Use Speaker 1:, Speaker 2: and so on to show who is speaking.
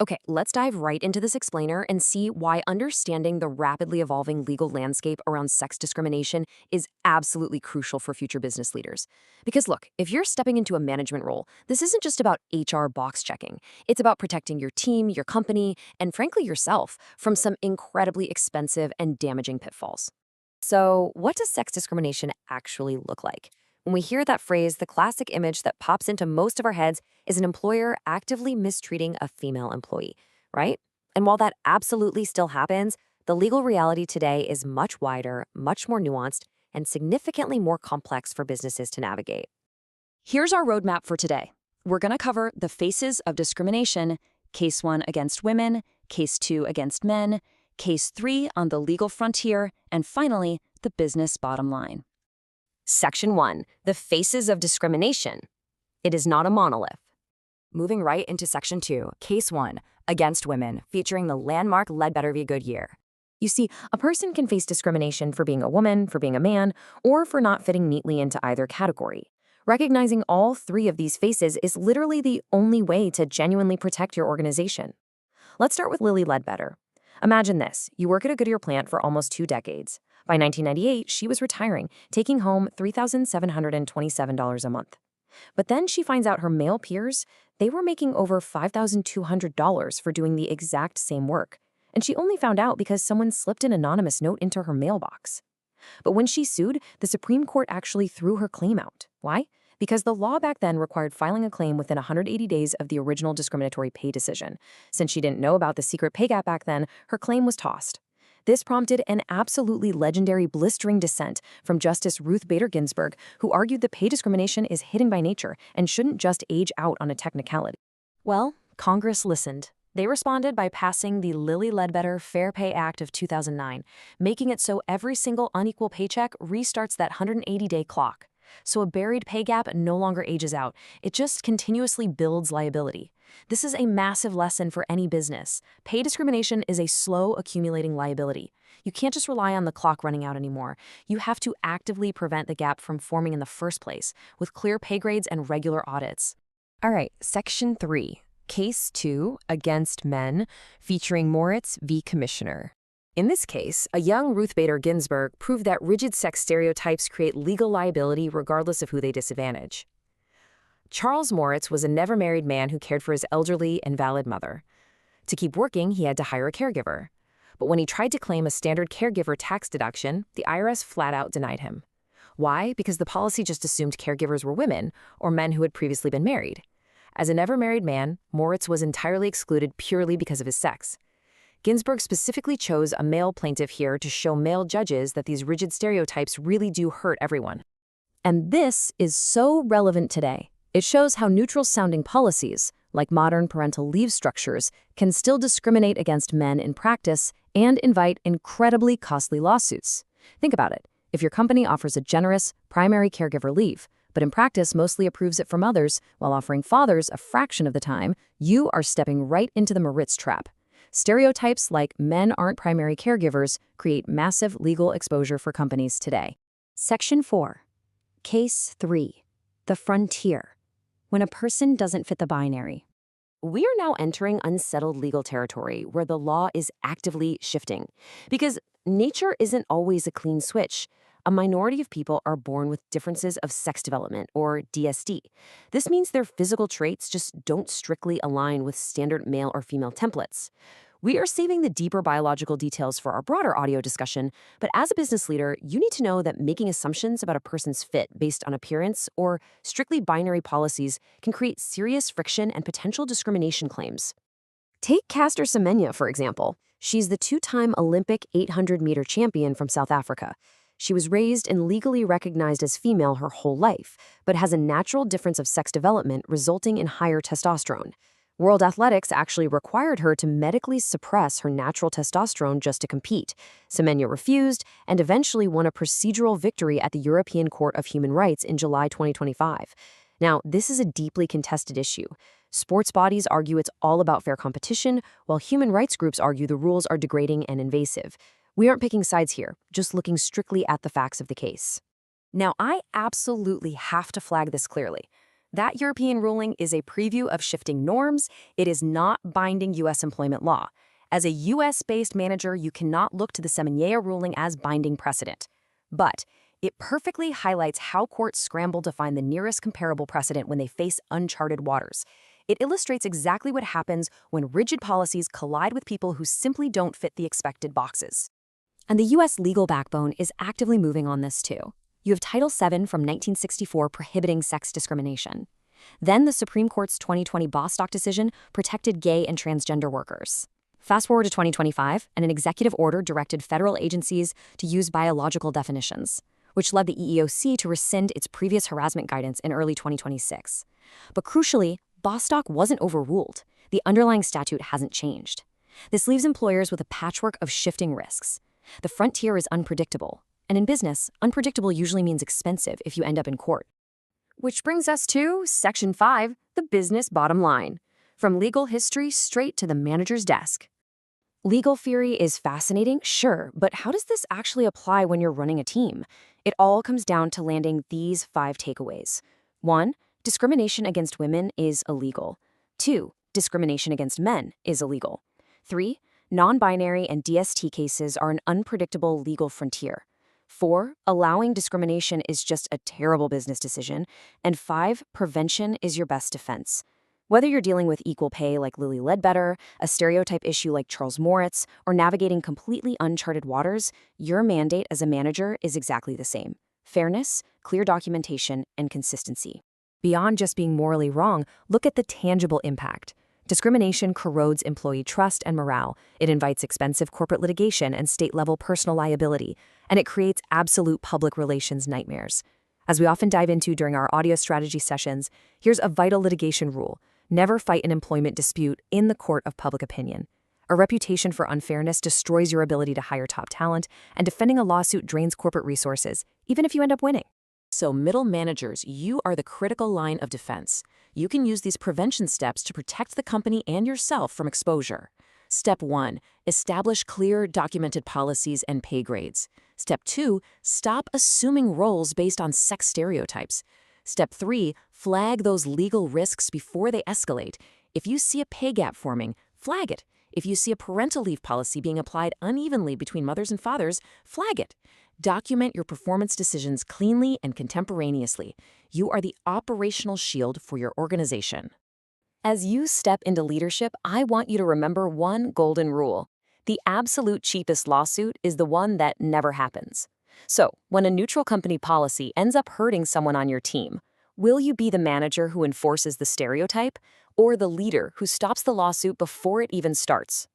Speaker 1: Okay, let's dive right into this explainer and see why understanding the rapidly evolving legal landscape around sex discrimination is absolutely crucial for future business leaders. Because look, if you're stepping into a management role, this isn't just about HR box checking. It's about protecting your team, your company, and frankly yourself from some incredibly expensive and damaging pitfalls. So, what does sex discrimination actually look like? When we hear that phrase, the classic image that pops into most of our heads is an employer actively mistreating a female employee, right? And while that absolutely still happens, the legal reality today is much wider, much more nuanced, and significantly more complex for businesses to navigate. Here's our roadmap for today. We're going to cover the faces of discrimination, case 1 against women, case 2 against men, case 3 on the legal frontier, and finally, the business bottom line. Section 1, the faces of discrimination. It is not a monolith.
Speaker 2: Moving right into Section 2, Case 1, Against Women, featuring the landmark Ledbetter v. Goodyear.
Speaker 1: You see, a person can face discrimination for being a woman, for being a man, or for not fitting neatly into either category. Recognizing all three of these faces is literally the only way to genuinely protect your organization. Let's start with Lily Ledbetter. Imagine this. You work at a Goodyear plant for almost 2 decades. By 1998, she was retiring, taking home $3,727 a month. But then she finds out her male peers, they were making over $5,200 for doing the exact same work. And she only found out because someone slipped an anonymous note into her mailbox. But when she sued, the Supreme Court actually threw her claim out. Why? Because the law back then required filing a claim within 180 days of the original discriminatory pay decision. Since she didn't know about the secret pay gap back then, her claim was tossed. This prompted an absolutely legendary blistering dissent from Justice Ruth Bader Ginsburg, who argued that pay discrimination is hidden by nature and shouldn't just age out on a technicality. Well, Congress listened. They responded by passing the Lilly Ledbetter Fair Pay Act of 2009, making it so every single unequal paycheck restarts that 180-day clock. So a buried pay gap no longer ages out. It just continuously builds liability. This is a massive lesson for any business. Pay discrimination is a slow accumulating liability. You can't just rely on the clock running out anymore. You have to actively prevent the gap from forming in the first place, with clear pay grades and regular audits. All right, Section 3, Case 2 Against Men, featuring Moritz v. Commissioner. In this case, a young Ruth Bader Ginsburg proved that rigid sex stereotypes create legal liability regardless of who they disadvantage. Charles Moritz was a never-married man who cared for his elderly, invalid mother. To keep working, he had to hire a caregiver. But when he tried to claim a standard caregiver tax deduction, the IRS flat-out denied him. Why? Because the policy just assumed caregivers were women, or men who had previously been married. As a never-married man, Moritz was entirely excluded purely because of his sex. Ginsburg specifically chose a male plaintiff here to show male judges that these rigid stereotypes really do hurt everyone. And this is so relevant today. It shows how neutral-sounding policies, like modern parental leave structures, can still discriminate against men in practice and invite incredibly costly lawsuits. Think about it. If your company offers a generous primary caregiver leave, but in practice mostly approves it for mothers while offering fathers a fraction of the time, you are stepping right into the Moritz trap. Stereotypes like men aren't primary caregivers create massive legal exposure for companies today. Section 4. Case 3. The Frontier. When a person doesn't fit the binary. We are now entering unsettled legal territory where the law is actively shifting. Because nature isn't always a clean switch. A minority of people are born with differences of sex development, or DSD. This means their physical traits just don't strictly align with standard male or female templates. We are saving the deeper biological details for our broader audio discussion, but as a business leader, you need to know that making assumptions about a person's fit based on appearance or strictly binary policies can create serious friction and potential discrimination claims. Take Caster Semenya, for example. She's the 2-time Olympic 800-meter champion from South Africa. She was raised and legally recognized as female her whole life, but has a natural difference of sex development resulting in higher testosterone. World Athletics actually required her to medically suppress her natural testosterone just to compete. Semenya refused and eventually won a procedural victory at the European Court of Human Rights in July 2025. Now, this is a deeply contested issue. Sports bodies argue it's all about fair competition, while human rights groups argue the rules are degrading and invasive. We aren't picking sides here, just looking strictly at the facts of the case. Now, I absolutely have to flag this clearly.
Speaker 2: That European ruling is a preview of shifting norms. It is not binding U.S. employment law. As a U.S.-based manager, you cannot look to the Semenya ruling as binding precedent. But it perfectly highlights how courts scramble to find the nearest comparable precedent when they face uncharted waters. It illustrates exactly what happens when rigid policies collide with people who simply don't fit the expected boxes. And the U.S. legal backbone is actively moving on this too. You have Title VII from 1964 prohibiting sex discrimination. Then the Supreme Court's 2020 Bostock decision protected gay and transgender workers. Fast forward to 2025, and an executive order directed federal agencies to use biological definitions, which led the EEOC to rescind its previous harassment guidance in early 2026. But crucially, Bostock wasn't overruled. The underlying statute hasn't changed. This leaves employers with a patchwork of shifting risks. The frontier is unpredictable. And in business, unpredictable usually means expensive if you end up in court. Which brings us to Section 5, the business bottom line. From legal history straight to the manager's desk. Legal theory is fascinating, sure, but how does this actually apply when you're running a team? It all comes down to landing these 5 takeaways. 1. Discrimination against women is illegal. 2. Discrimination against men is illegal. 3. Non-binary and DST cases are an unpredictable legal frontier. 4. Allowing discrimination is just a terrible business decision. And 5. Prevention is your best defense. Whether you're dealing with equal pay like Lilly Ledbetter, a stereotype issue like Charles Moritz, or navigating completely uncharted waters, your mandate as a manager is exactly the same: fairness, clear documentation, and consistency. Beyond just being morally wrong, look at the tangible impact. Discrimination corrodes employee trust and morale. It invites expensive corporate litigation and state-level personal liability, and it creates absolute public relations nightmares. As we often dive into during our audio strategy sessions, here's a vital litigation rule: never fight an employment dispute in the court of public opinion. A reputation for unfairness destroys your ability to hire top talent, and defending a lawsuit drains corporate resources, even if you end up winning. So middle managers, you are the critical line of defense. You can use these prevention steps to protect the company and yourself from exposure. Step 1. Establish clear, documented policies and pay grades. Step 2. Stop assuming roles based on sex stereotypes. Step 3. Flag those legal risks before they escalate. If you see a pay gap forming, flag it. If you see a parental leave policy being applied unevenly between mothers and fathers, flag it. Document your performance decisions cleanly and contemporaneously. You are the operational shield for your organization. As you step into leadership, I want you to remember one golden rule. The absolute cheapest lawsuit is the one that never happens. So, when a neutral company policy ends up hurting someone on your team, will you be the manager who enforces the stereotype, or the leader who stops the lawsuit before it even starts?